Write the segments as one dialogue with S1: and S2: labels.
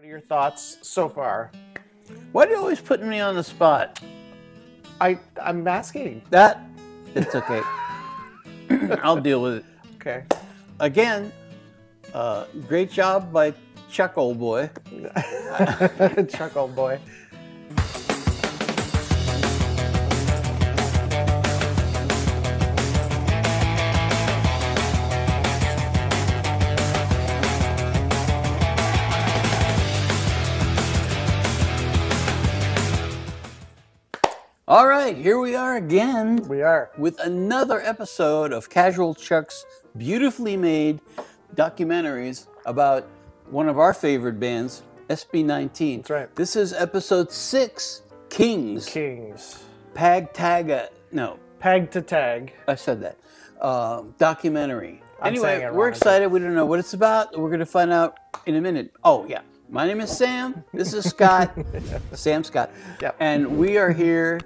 S1: What are your thoughts so far?
S2: Why do you always put me on the spot?
S1: I'm asking.
S2: It's okay. I'll deal with it.
S1: Okay.
S2: Again, great job by Chuck, old boy.
S1: Chuck, old boy.
S2: All right, here we are again.
S1: We are.
S2: With another episode of CashualChuck's beautifully made documentaries about one of our favorite bands, SB19.
S1: That's right.
S2: This is episode 6, Kings.
S1: Kings.
S2: Pag Taga, no.
S1: Pag to tag.
S2: I said that. Documentary.
S1: I'm saying
S2: Anyway,
S1: it
S2: we're
S1: wrong.
S2: excited. We don't know what it's about. We're going to find out in a minute. Oh, yeah. My name is Sam. This is Scott. Sam Scott.
S1: Yep.
S2: And we are here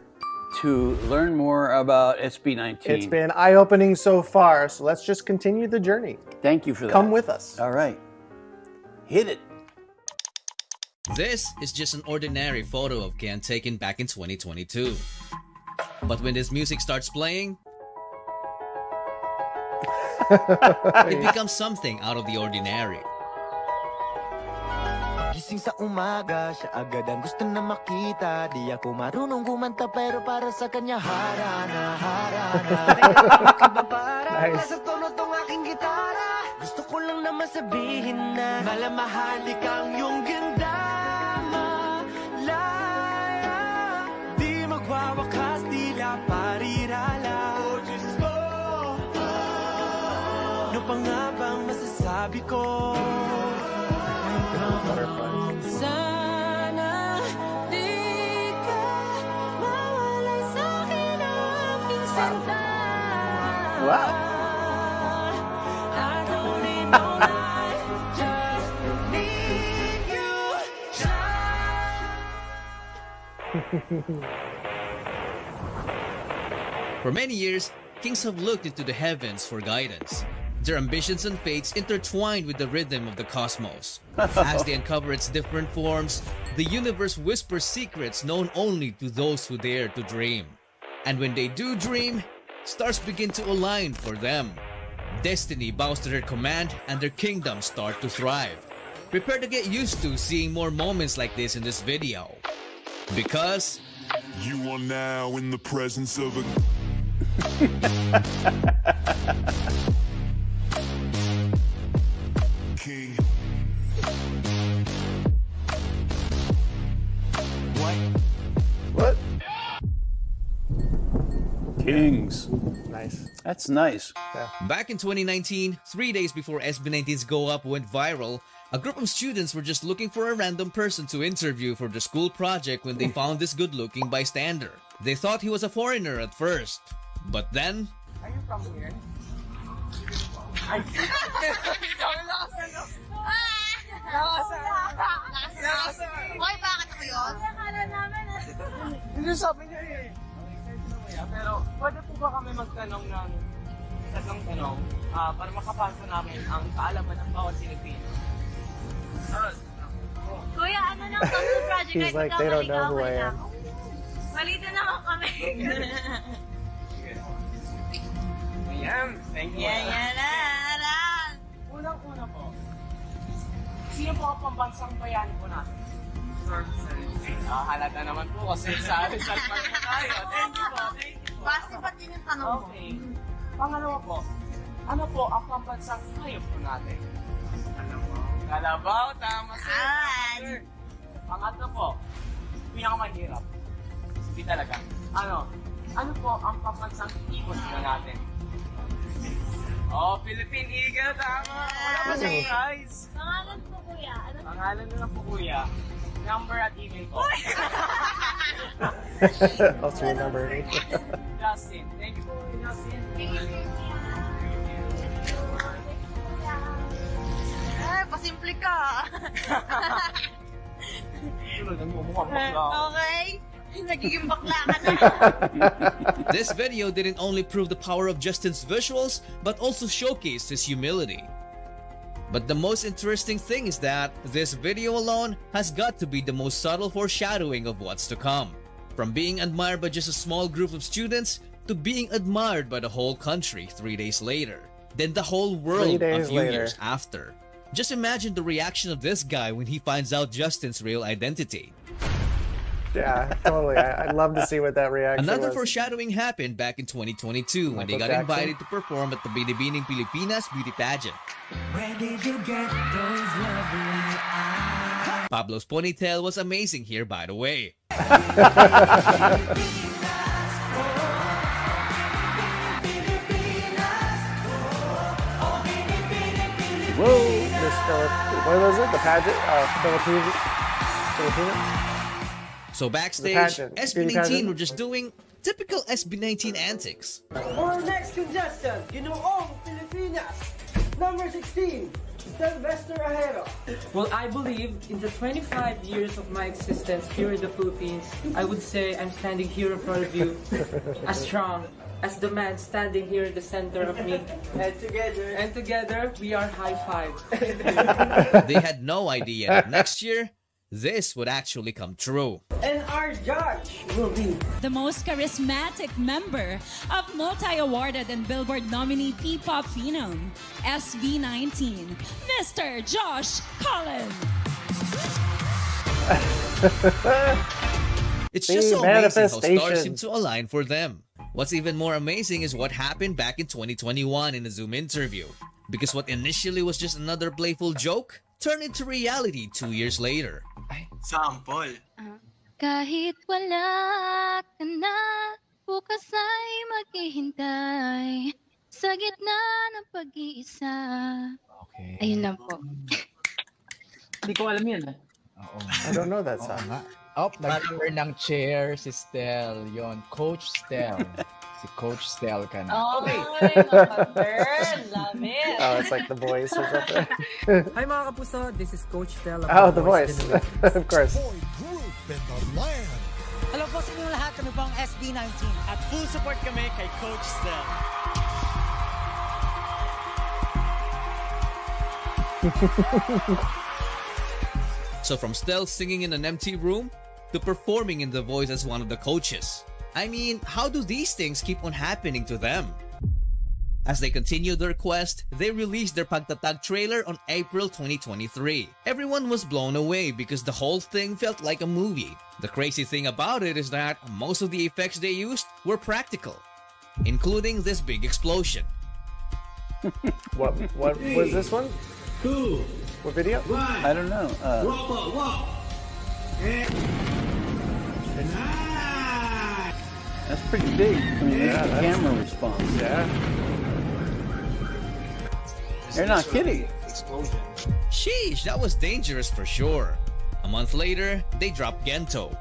S2: to learn more about SB19.
S1: It's been eye-opening so far, so let's just continue the journey.
S2: Thank you for that.
S1: Come with us.
S2: All right. Hit it.
S3: This is just an ordinary photo of Ken taken back in 2022. But when this music starts playing, it becomes something out of the ordinary.
S4: Gising sa umaga, siya agad ang gusto na makita. Di ako marunong kumanta pero para sa kanya harana, harana.
S1: Nice.
S4: Nasa tono tong aking gitara. Gusto ko lang naman sabihin na malamahali kang yung ganda. Malaya, di magwawakas, tila parirala. Oh, Diyos ko, ano pa nga bang masasabi ko? Sana di ka mawalay sa'kin ang aking sinta.
S2: Wow.
S4: I don't need no life, just need you.
S3: For many years, kings have looked into the heavens for guidance. Their ambitions and fates intertwined with the rhythm of the cosmos. As they uncover its different forms, the universe whispers secrets known only to those who dare to dream. And when they do dream, stars begin to align for them. Destiny bows to their command and their kingdoms start to thrive. Prepare to get used to seeing more moments like this in this video. Because
S5: you are now in the presence of a king.
S1: What?
S2: Kings.
S1: Nice.
S2: That's nice.
S1: Yeah.
S3: back in 2019, 3 days before SB19's Go Up went viral, a group of students were just looking for a random person to interview for the school project when they found this good-looking bystander. They thought he was a foreigner at first, but then...
S6: Are you from here?
S7: Hoy, bakit ako yun? Akala namin
S6: Hindi sabi niya eh. Pero pwede po ba kami magtanong ng tatlong tanong para makapasa namin ang kaalaman ng bawat Pilipino?
S7: Kuya, ano lang to sa project?
S1: He's like, they don't know who I am.
S7: Malito naman kami.
S6: Ayan, thank you.
S7: Yan lang.
S6: Unang-una po, sino po ang pambansang bayani po natin? Halata naman po kasi sa Rizal Park po tayo. Thank you po, thank you po.
S7: Basta ba't din yung tanong mo?
S6: Okay. Pangalawa po, ano po ang pambansang hayop po natin? Kalabaw, tama sir. Pangatlo po, pinakamahirap. Hindi talaga. Ano po ang pambansang ibon po natin? Oh, Philippine Eagle, tama. Wala pa surprise.
S7: Pangalan po kuya. Ano?
S6: Pangalan na lang po kuya. Number at email po.
S1: Also remember it.
S6: Justin. Thank you po, Justin.
S7: Pasimple ka.
S6: Tulunan mo, mukhang bakla.
S7: Okay. Nagiging bakla ka na.
S3: This video didn't only prove the power of Justin's visuals, but also showcased his humility. But the most interesting thing is that this video alone has got to be the most subtle foreshadowing of what's to come. From being admired by just a small group of students to being admired by the whole country 3 days later, then the whole world a few years after. Just imagine the reaction of this guy when he finds out Justin's real identity.
S1: Yeah, totally. I'd love to see what that reaction
S3: Another
S1: was.
S3: foreshadowing happened back in 2022 when they got invited to perform at the Binibining Pilipinas beauty pageant.
S4: Where did you get those lovely eyes?
S3: Pablo's ponytail was amazing here, by the way.
S2: Whoa!
S1: What was it? The pageant? Filipino?
S3: So backstage, SB19 were just doing typical SB19 antics.
S8: For our next contestant, Ginoong Pilipinas, number 16, Sylvester Ajero.
S9: Well, I believe in the 25 years of my existence here in the Philippines, I would say I'm standing here in front of you as strong as the man standing here in the center of me. And together, we are high five.
S3: They had no idea that next year, this would actually come true.
S8: And our judge will be
S10: the most charismatic member of multi-awarded and Billboard nominee Ppop phenom, SB19, Mr. Josh Cullen.
S3: It's just so amazing how stars seem to align for them. What's even more amazing is what happened back in 2021 in a Zoom interview. Because what initially was just another playful joke turned into reality 2 years later.
S6: Sample.
S7: Kahit wala ka na, bukas ay maghihintay sa gitna ng pag-iisa.
S11: Okay.
S7: Ayun lang po.
S9: Hindi ko alam yan.
S1: I don't know that song.
S11: Oh, nag-cover ng chair si Stel. Yon, Coach Stel. Si Coach Stel ka na.
S12: Oh, okay. Girl, love it.
S1: Oh, it's like The Voice or something.
S9: Hi mga kapuso, this is Coach Stel.
S1: Oh, The Voice. Of course.
S8: Hello po sa inyo lahat, kami po ang SB19. At full support kami kay Coach Stel.
S3: So from Stel singing in an empty room to performing in The Voice as one of the coaches. I mean, how do these things keep on happening to them? As they continue their quest, they released their Pagtatag trailer on April 2023. Everyone was blown away because the whole thing felt like a movie. The crazy thing about it is that most of the effects they used were practical, including this big explosion.
S1: What was this one? What video?
S2: I don't know. That's pretty big. I mean, that's the camera response.
S1: Yeah.
S2: You're not kidding.
S3: Sheesh, that was dangerous for sure. A month later, they dropped Gento.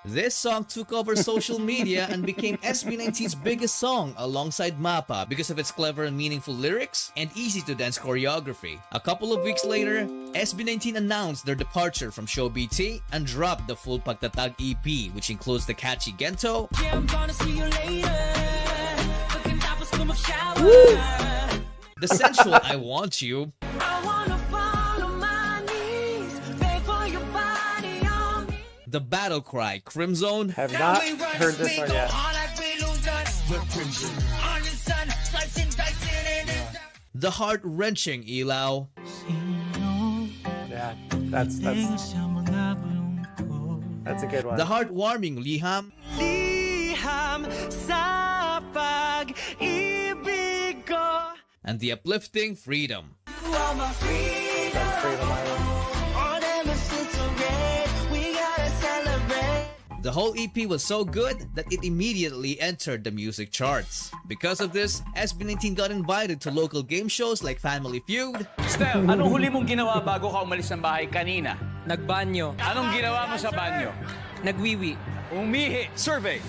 S3: This song took over social media and became SB19's biggest song alongside Mappa because of its clever and meaningful lyrics and easy-to-dance choreography. A couple of weeks later, SB19 announced their departure from Show BT and dropped the full Pagtatag EP, which includes the catchy Gento, the sensual I Want You, the battle cry Crimzone.
S1: Have not heard this one yet.
S3: The heart-wrenching Ilaw.
S1: Yeah, that's a good one.
S3: The heart-warming Liham. And the uplifting Freedom. The whole EP was so good that it immediately entered the music charts. Because of this, SB19 got invited to local game shows like Family Feud.
S6: Stel, anong huli mong ginawa bago ka umalis ng bahay kanina?
S9: Nagbanyo.
S6: Anong ginawa mo sa banyo?
S9: Nagwiwi.
S6: Umihi. Survey.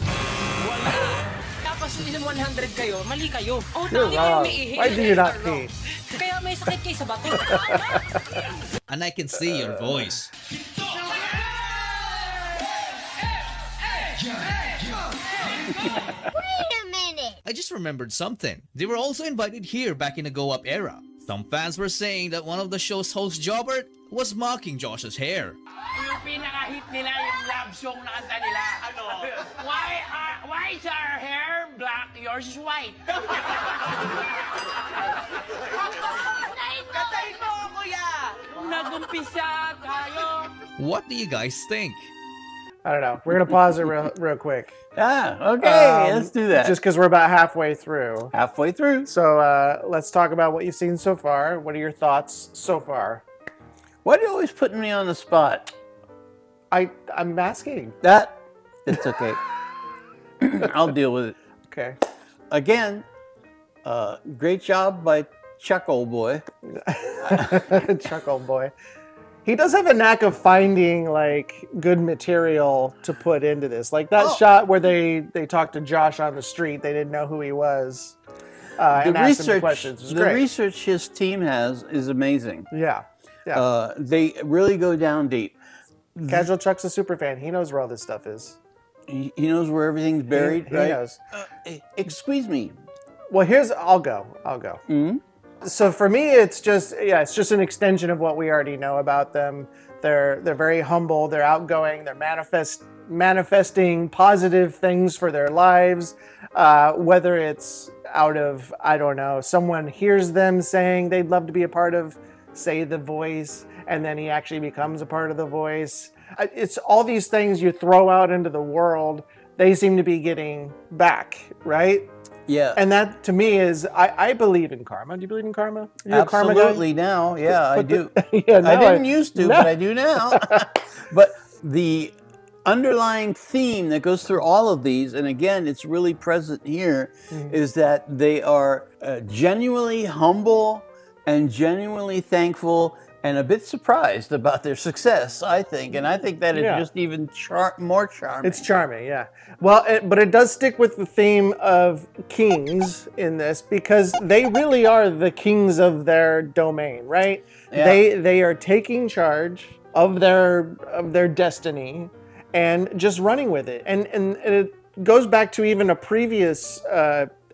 S6: Wala.
S9: Tapos ilang 100 kayo, mali kayo. Oh,
S1: You're wrong. Why do you not pee?
S9: Kaya may sakit kayo sa bato.
S3: And I can see your voice.
S7: Wait a
S3: I just remembered something. They were also invited here back in the Go Up era. Some fans were saying that one of the show's host, Jobert, was mocking Josh's hair.
S6: Yung pinaka-hit nila, yung love song na kanta nila. Ano? Why is our hair black? Yours is white. Katayin mo, kuya! Nagumpisa tayo.
S3: What do you guys think?
S1: I don't know. We're going to pause it real quick.
S2: Okay, let's do that.
S1: Just because we're about halfway through.
S2: Halfway through.
S1: So let's talk about what you've seen so far. What are your thoughts so far?
S2: Why do you always put me on the spot?
S1: I'm asking.
S2: It's okay. I'll deal with it.
S1: Okay.
S2: Again, great job by Chuck, old boy.
S1: Chuck, old boy. He does have a knack of finding like good material to put into this. Like that shot where they talked to Josh on the street. They didn't know who he was. And asked him questions.
S2: The research his team has is amazing.
S1: Yeah. Yeah.
S2: They really go down deep.
S1: CasualChuck's a super fan. He knows where all this stuff is.
S2: He knows where everything's buried, right?
S1: He knows.
S2: Excuse me.
S1: Well, I'll go.
S2: Mm-hmm.
S1: So for me, it's just an extension of what we already know about them. They're very humble. They're outgoing. They're manifesting positive things for their lives. Whether it's out of, I don't know, someone hears them saying they'd love to be a part of, say, The Voice, and then he actually becomes a part of The Voice. It's all these things you throw out into the world, they seem to be getting back, right?
S2: Yeah.
S1: And that, to me, is, I believe in karma. Do you believe in karma?
S2: Absolutely now. Yeah, I do.
S1: Yeah,
S2: I didn't used to, but I do now. But the underlying theme that goes through all of these, and again, it's really present here, is that they are genuinely humble and genuinely thankful and a bit surprised about their success, I think. And I think that is just even more charming.
S1: It's charming, yeah. Well, but it does stick with the theme of kings in this, because they really are the kings of their domain, right? Yeah. They are taking charge of their destiny and just running with it. And it goes back to even a previous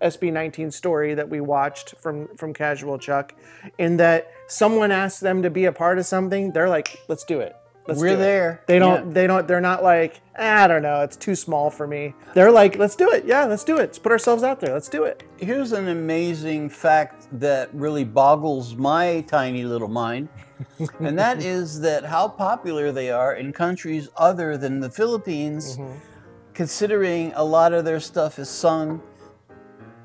S1: SB19 story that we watched from CasualChuck, in that someone asked them to be a part of something, they're like, let's do it.
S2: We're there.
S1: They're not like, I don't know, it's too small for me. They're like, let's do it. Yeah, let's do it. Let's put ourselves out there. Let's do it.
S2: Here's an amazing fact that really boggles my tiny little mind. And that is that how popular they are in countries other than the Philippines, considering a lot of their stuff is sung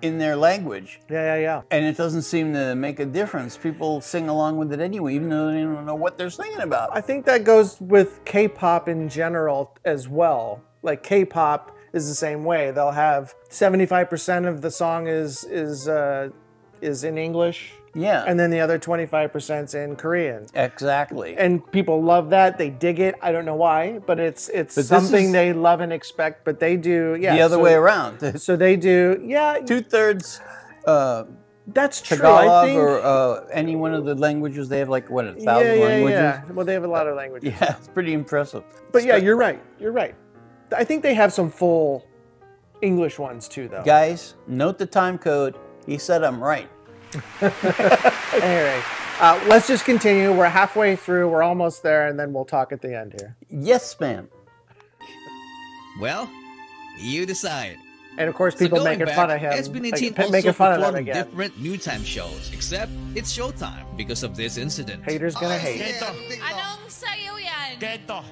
S2: in their language.
S1: Yeah.
S2: And it doesn't seem to make a difference. People sing along with it anyway, even though they don't know what they're singing about.
S1: I think that goes with K-pop in general as well. Like K-pop is the same way. They'll have 75% of the song is in English.
S2: Yeah.
S1: And then the other 25%'s in Korean.
S2: Exactly.
S1: And people love that. They dig it. I don't know why, but it's something they love and expect, but they do,
S2: the other way around.
S1: So they do,
S2: 2/3
S1: that's true,
S2: Tagalog,
S1: I think.
S2: or any one of the languages. They have like, what, 1,000 languages?
S1: Yeah. Well, they have a lot of languages.
S2: Yeah, it's pretty impressive.
S1: But yeah, you're right. You're right. I think they have some full English ones too, though.
S2: Guys, note the time code. He said I'm right.
S1: Anyway, let's just continue. We're halfway through. We're almost there, and then we'll talk at the end here.
S2: Yes, ma'am.
S3: Well, you decide.
S1: And of course, people making fun of him.
S3: SB19 also
S1: making fun of them
S3: performed
S1: again.
S3: different new time shows, except it's showtime because of this incident.
S1: Haters gonna hate.
S7: Anong sayo yan?
S13: Geto.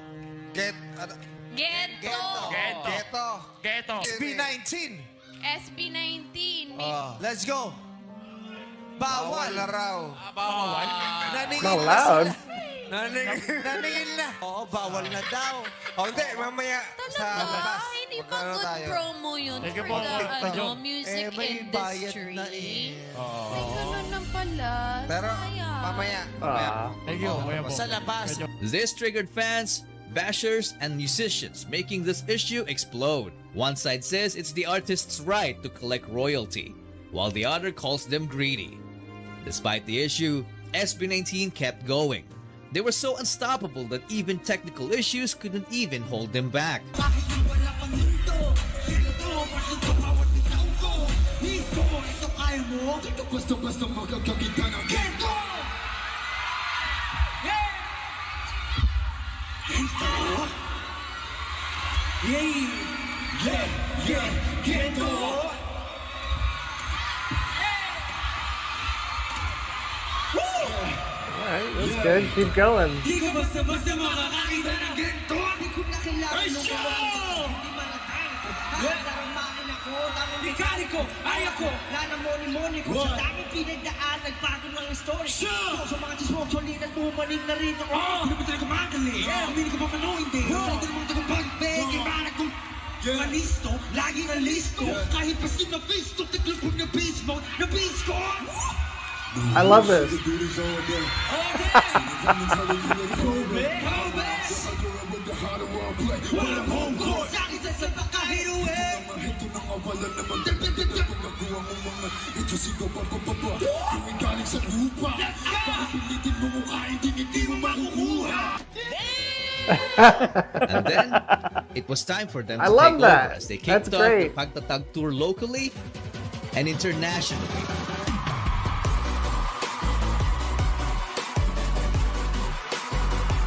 S13: SB19.
S7: SB19.
S13: Let's go. Bawal na raw.
S1: Bawal? Not loud.
S13: Naningin na. Oo, bawal na daw. O, hindi, mamaya sa labas.
S7: Hindi ba good promo yun for the music industry? May ganun lang pala.
S13: Pero, mamaya.
S3: Sa labas. This triggered fans, bashers, and musicians, making this issue explode. One side says it's the artist's right to collect royalty, while the other calls them greedy. Despite the issue, SB19 kept going. They were so unstoppable that even technical issues couldn't even hold them back.
S14: mo, basta magkakita ng gento. Gento? Gento?
S1: Alright, that's good. Keep going.
S14: Di ka basta-basta makakakita ng gento. Di ko nakilala nung mekaniko, ay ako, nanamoni-moni ko sa daming pinagdaan, nagbago ng story. Sa mga chismoksoli, nagbumanig na rin ako. Hindi ba talaga magaling? Hindi ko pa mano, hindi. Hindi mo tagapag-beg, ibanak kong malisto, lagi na listo. Kahit pasin na pisto, tiglupog na bismo, na bisko.
S1: I love this.
S3: And then, it was time for them to
S1: love
S3: take
S1: that.
S3: over as they
S1: That's
S3: kicked off the
S1: great.
S3: Pagtatag tour locally and internationally.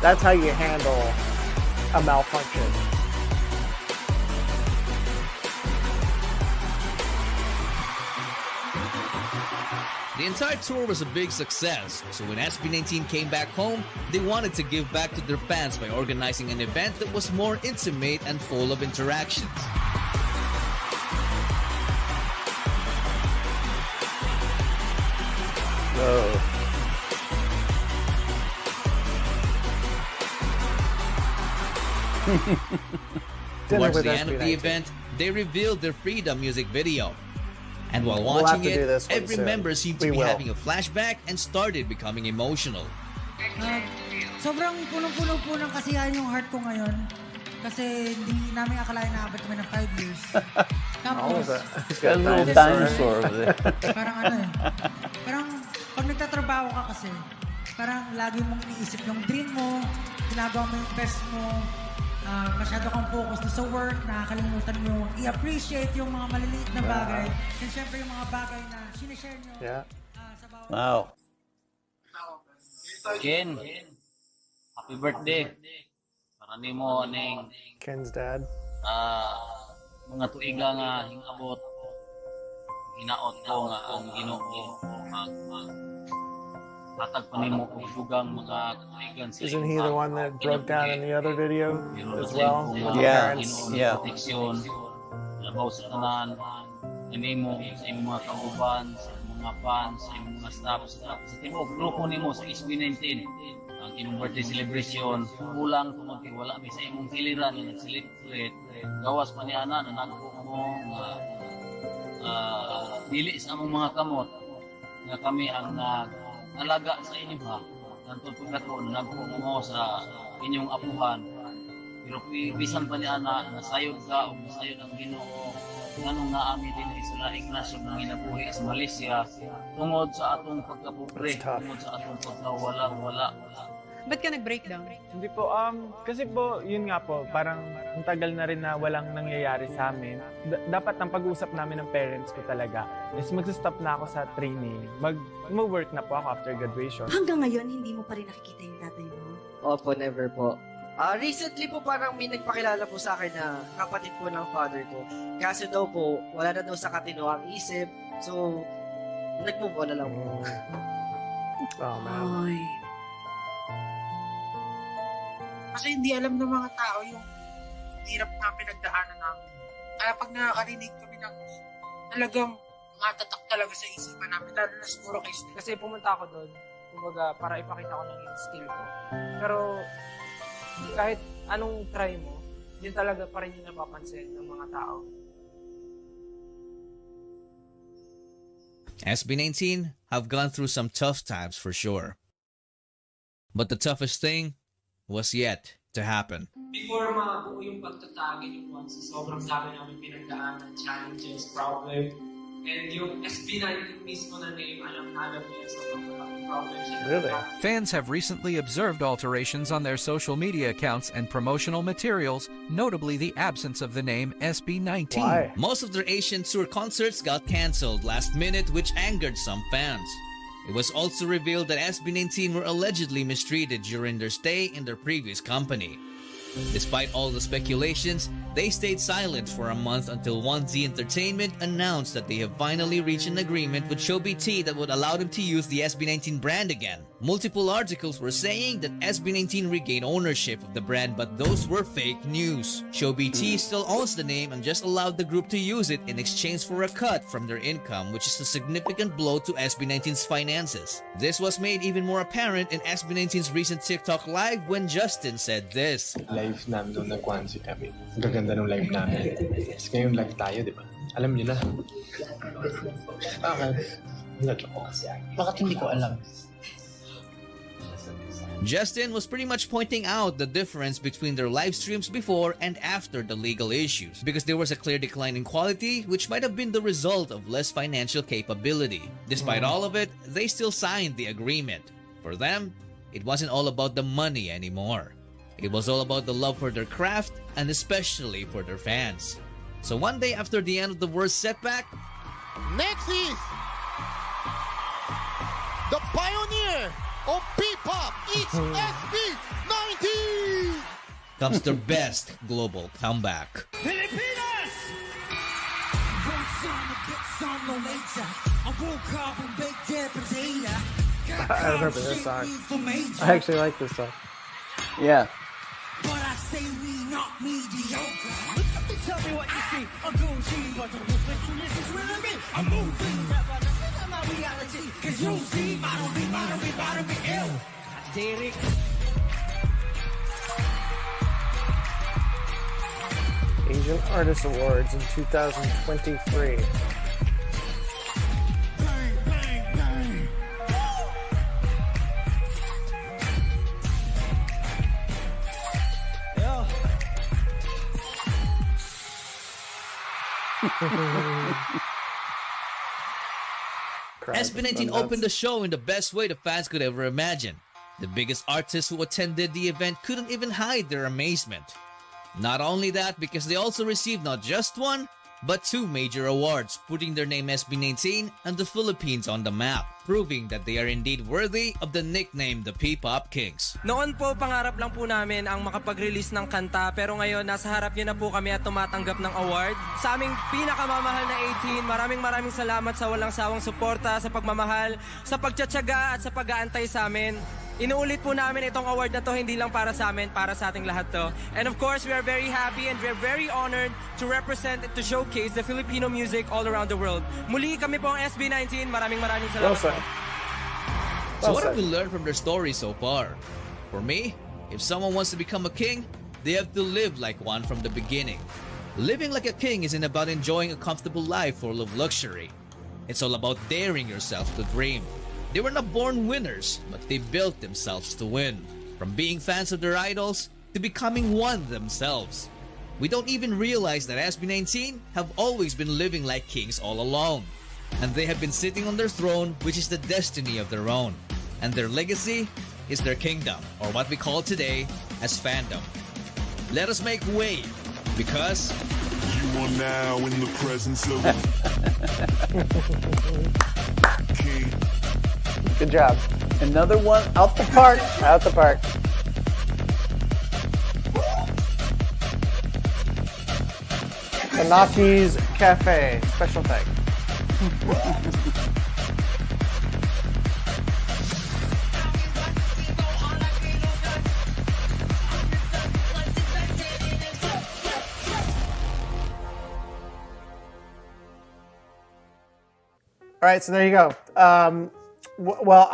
S1: That's how you handle a malfunction.
S3: The entire tour was a big success, so when SB19 came back home, they wanted to give back to their fans by organizing an event that was more intimate and full of interactions.
S1: Whoa.
S3: Towards the end of the event, they revealed their Freedom music video. And while watching it, every member seemed to be having a flashback and started becoming emotional.
S15: Sobrang punong-puno po ng kasiyahan yung heart ko ngayon. Kasi hindi namin akalain na abot kami ng 5 years. Tapos,
S2: got a little dinosaur over there.
S15: Parang ano eh. Parang pag nagtatrabaho ka kasi, parang lagi mong iniisip yung dream mo, ginagawa mo yung best mo, masyado kang focus na sa work, nakakalimutan mo i-appreciate yung mga maliliit na bagay. And syempre yung mga bagay na sinishare nyo. Sa bawat...
S2: Wow.
S6: Ken, happy birthday. Marami mo ning
S1: Ken's dad.
S6: Mga tuiga nga hingabot. Hinaot ko nga ang Ginoo matag pa nimo og dugang mga katuigan sa
S1: Isn't he the one that broke down in the other video as well? With the
S2: Yeah,
S1: parents?
S2: yeah.
S6: Proteksyon, labaw sa tanan, nimo sa imong mga kauban, sa mga fans, sa imong mga staff, sa tibuok grupo nimo sa SB19. Ang imong birthday celebration, kulang kung wala mi sa imong giliran na nag-celebrate. Gawas pa ni ana na nagpo mo dili sa among mga kamot nga kami ang alaga sa inyo ha. Tanto pagkato nagpo mo sa inyong apuhan. Pero bisan pa ni ana nasayod ka o nasayod ang Ginoo. Nganong naami din sa Ignacio ng inabuhi sa Malaysia tungod sa atong pagkapobre, tungod sa atong pagkawala-wala.
S16: Ba't ka nag-breakdown?
S17: Hindi po, kasi po, yun nga po, parang ang tagal na rin na walang nangyayari sa amin. Dapat ang pag-usap namin ng parents ko talaga is mag-stop na ako sa training. Mag-work na po ako after graduation.
S18: Hanggang ngayon, hindi mo pa rin nakikita yung tatay mo?
S8: Opo, never po. Recently po parang may nagpakilala po sa akin na kapatid po ng father ko. Kasi daw po, wala na daw sa katinoang isip. So, nag-move on na lang po.
S1: Oh, man.
S18: Ay.
S19: Kasi hindi alam ng mga tao yung hirap na pinagdaanan namin. Kaya pag nakakarinig kami ng talagang matatak talaga sa isipan namin, lalo na siguro kay Steve.
S9: Kasi pumunta ako doon, kumbaga, para ipakita ko ng skill ko. Pero kahit anong try mo, yun talaga pa rin yung napapansin ng mga tao.
S3: SB19 have gone through some tough times for sure. But the toughest thing was yet to happen.
S9: Before mabuo yung pagtatagin yung once, sobrang dami namin pinagdaanan, challenges, problem. And yung SB19 mismo na name, alam niya sa pagtatagin.
S1: Really?
S20: Fans have recently observed alterations on their social media accounts and promotional materials, notably the absence of the name SB19.
S1: Why?
S3: Most of their Asian tour concerts got cancelled last minute, which angered some fans. It was also revealed that SB19 were allegedly mistreated during their stay in their previous company. Despite all the speculations, they stayed silent for a month until 1Z Entertainment announced that they have finally reached an agreement with ShowBT that would allow them to use the SB19 brand again. Multiple articles were saying that SB19 regained ownership of the brand, but those were fake news. ShowBT still owns the name and just allowed the group to use it in exchange for a cut from their income, which is a significant blow to SB19's finances. This was made even more apparent in SB19's recent TikTok live when Justin said this.
S21: Live namin nung nag-1Z kami. Ang gaganda nung live namin. Tapos ngayon live tayo, di ba? Alam niyo na. Bakit? Bakit hindi ko alam?
S3: Justin was pretty much pointing out the difference between their live streams before and after the legal issues, because there was a clear decline in quality, which might have been the result of less financial capability. Despite all of it, they still signed the agreement. For them, it wasn't all about the money anymore. It was all about the love for their craft and especially for their fans. So one day after the end of the worst setback,
S22: next is the pioneer of Ppop. It's SB19!
S3: comes their best global comeback.
S14: Filipinas!
S1: I remember this song. I actually like this song.
S2: Yeah.
S14: But I say we not mediocre. Tell me what you see. I'm doing cheating, but the this is really me. I'm moving. I'm my reality. Cause you see, model me, ill. Derek.
S1: Asian Artist Awards in 2023.
S3: SB19 opened the show in the best way the fans could ever imagine. The biggest artists who attended the event couldn't even hide their amazement. Not only that, because they also received not just one, but two major awards, putting their name SB19 and the Philippines on the map, proving that they are indeed worthy of the nickname the Ppop Kings.
S9: Noon po, pangarap lang po namin ang makapag-release ng kanta, pero ngayon nasa harap niyo na po kami at tumatanggap ng award. Sa aming pinakamamahal na 18, maraming salamat sa walang sawang suporta, sa pagmamahal, sa pagtsatsaga at sa pag-aantay sa amin. Inuulit po namin itong award na to hindi lang para sa amin, para sa ating lahat to. And of course, we are very happy and we are very honored to represent and to showcase the Filipino music all around the world. Muli kami po ang SB19. Maraming salamat.
S3: So what have we learned from their story so far? For me, if someone wants to become a king, they have to live like one from the beginning. Living like a king isn't about enjoying a comfortable life full of luxury. It's all about daring yourself to dream. They were not born winners, but they built themselves to win. From being fans of their idols to becoming one themselves. We don't even realize that SB19 have always been living like kings all along. And they have been sitting on their throne, which is the destiny of their own. And their legacy is their kingdom, or what we call today as fandom. Let us make way, because
S5: you are now in the presence of King.
S1: Good job.
S2: Another one out the park.
S1: Out the park. Anaki's Cafe. Special thanks. All right, so there you go. Well,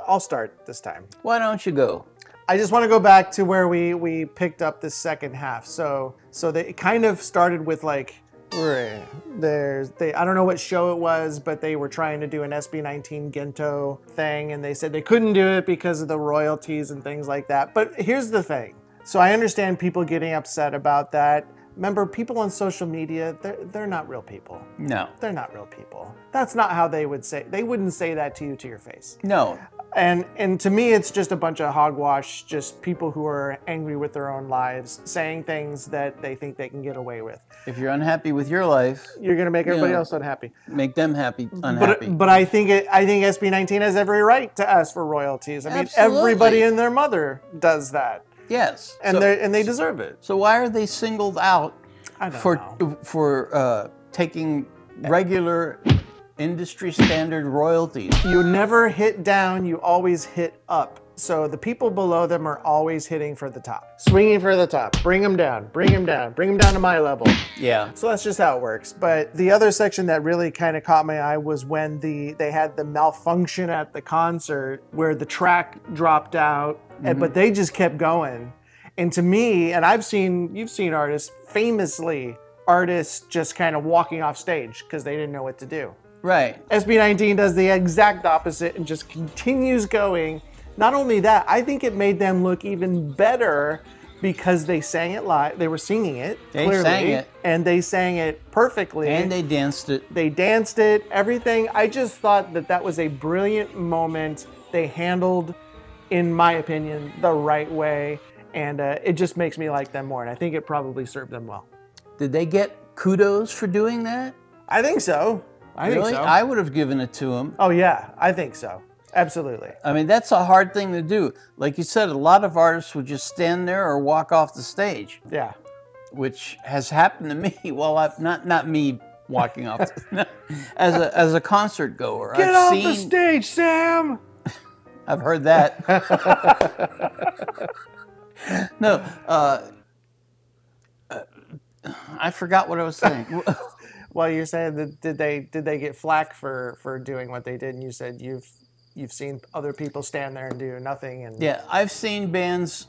S1: I'll start this time.
S2: Why don't you go?
S1: I just want to go back to where we picked up the second half. So they kind of started with like, I don't know what show it was, but they were trying to do an SB19 Gento thing, and they said they couldn't do it because of the royalties and things like that. But here's the thing. So I understand people getting upset about that. Remember, people on social media, they're not real people.
S2: No.
S1: They're not real people. That's not how they would say. They wouldn't say that to you to your face.
S2: No.
S1: And to me, it's just a bunch of hogwash, just people who are angry with their own lives, saying things that they think they can get away with.
S2: If you're unhappy with your life,
S1: you're going to make everybody else unhappy.
S2: Make them unhappy.
S1: But I think SB19 has every right to ask for royalties. I mean,
S2: Absolutely.
S1: everybody and their mother does that.
S2: Yes,
S1: and they deserve it.
S2: So why are they singled out for taking regular industry standard royalties?
S1: You never hit down, you always hit up. So the people below them are always hitting for the top. Swinging for the top. Bring them down, bring them down, bring them down to my level.
S2: Yeah.
S1: So that's just how it works. But the other section that really kind of caught my eye was when they had the malfunction at the concert where the track dropped out, but they just kept going. And to me, and you've seen artists, famously, artists just kind of walking off stage because they didn't know what to do.
S2: Right.
S1: SB19 does the exact opposite and just continues going. Not only that, I think it made them look even better because they sang it live. They were singing it clearly,
S2: sang it.
S1: And they sang it perfectly.
S2: And they danced it.
S1: They danced it, everything. I just thought that was a brilliant moment. They handled, in my opinion, the right way. And it just makes me like them more. And I think it probably served them well.
S2: Did they get kudos for doing that?
S1: I think so. I think so.
S2: I would have given it to them.
S1: Oh, yeah. I think so. Absolutely.
S2: I mean, that's a hard thing to do. Like you said, a lot of artists would just stand there or walk off the stage.
S1: Yeah.
S2: Which has happened to me. Well, not me walking off. As a concert goer.
S1: Get off the stage, Sam!
S2: I've heard that. No, I forgot what I was saying.
S1: Well, you're saying that did they get flack for doing what they did? And you said you've seen other people stand there and do nothing. And
S2: yeah, I've seen bands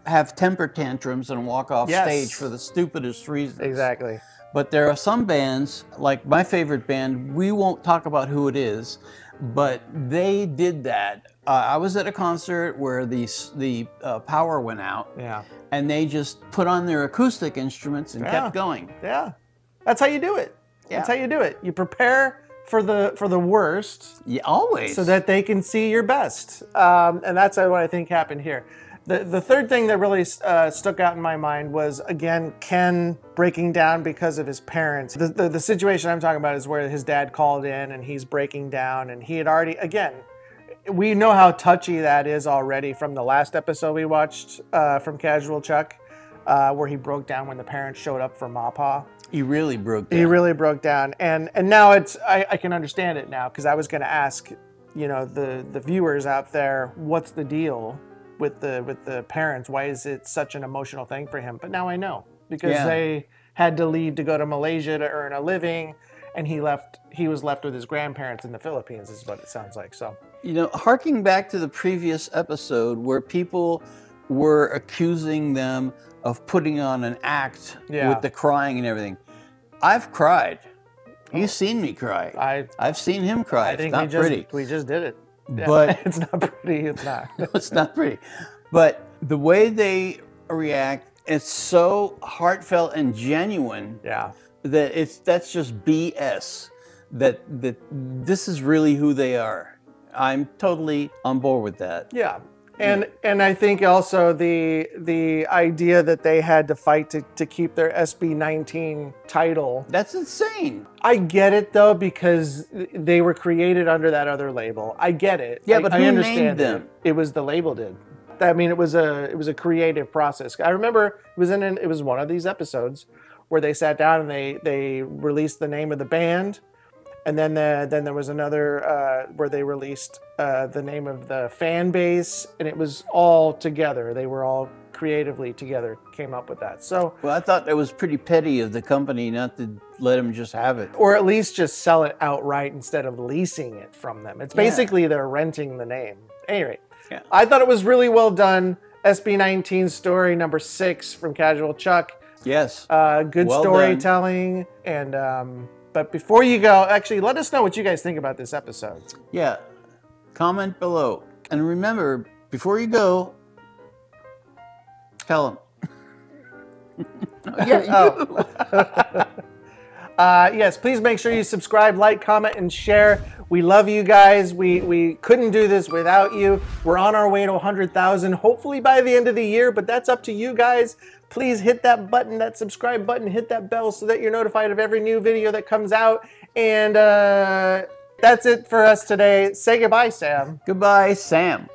S2: have temper tantrums and walk off stage for the stupidest reasons.
S1: Exactly.
S2: But there are some bands, like my favorite band, we won't talk about who it is, but they did that. I was at a concert where the power went out.
S1: Yeah.
S2: And they just put on their acoustic instruments and kept going.
S1: Yeah. That's how you do it. Yeah. That's how you do it. You prepare for the worst.
S2: Yeah, always.
S1: So that they can see your best. And that's what I think happened here. The third thing that really stuck out in my mind was, again, Ken breaking down because of his parents. The situation I'm talking about is where his dad called in and he's breaking down, and he had already, again, we know how touchy that is already from the last episode we watched from CashualChuck, where he broke down when the parents showed up for Ppop.
S2: He really broke down.
S1: He really broke down. And now I can understand it now, because I was going to ask, the viewers out there, what's the deal with the parents? Why is it such an emotional thing for him? But now I know, because they had to leave to go to Malaysia to earn a living, and he was left with his grandparents in the Philippines, is what it sounds like. So,
S2: harking back to the previous episode where people were accusing them of putting on an act with the crying and everything. I've cried. You've seen me cry. I've seen him cry.
S1: I think
S2: it's not pretty.
S1: We just did it. Yeah.
S2: But
S1: it's not pretty. It's not.
S2: No, it's not pretty. But the way they react, it's so heartfelt and genuine.
S1: Yeah.
S2: That's just BS. That this is really who they are. I'm totally on board with that.
S1: Yeah. And I think also the idea that they had to fight to keep their SB19 title.
S2: That's insane.
S1: I get it though, because they were created under that other label. I get it.
S2: Yeah, but
S1: I
S2: who
S1: understand
S2: named them?
S1: It was the label did. I mean, it was a creative process. I remember it was one of these episodes where they sat down and they released the name of the band. And then there was another where they released the name of the fan base, and it was all together. They were all creatively together, came up with that. So,
S2: well, I thought it was pretty petty of the company not to let them just have it,
S1: or at least just sell it outright instead of leasing it from them. It's basically they're renting the name. Anyway, I thought it was really well done. SB19 story number 6 from CashualChuck.
S2: Yes,
S1: good well storytelling done. And. But before you go, actually, let us know what you guys think about this episode.
S2: Yeah, comment below. And remember, before you go, tell them.
S1: Yes, please make sure you subscribe, like, comment, and share. We love you guys. We couldn't do this without you. We're on our way to 100,000, hopefully by the end of the year, but that's up to you guys. Please hit that button, that subscribe button, hit that bell so that you're notified of every new video that comes out. And that's it for us today. Say goodbye, Sam.
S2: Goodbye, Sam.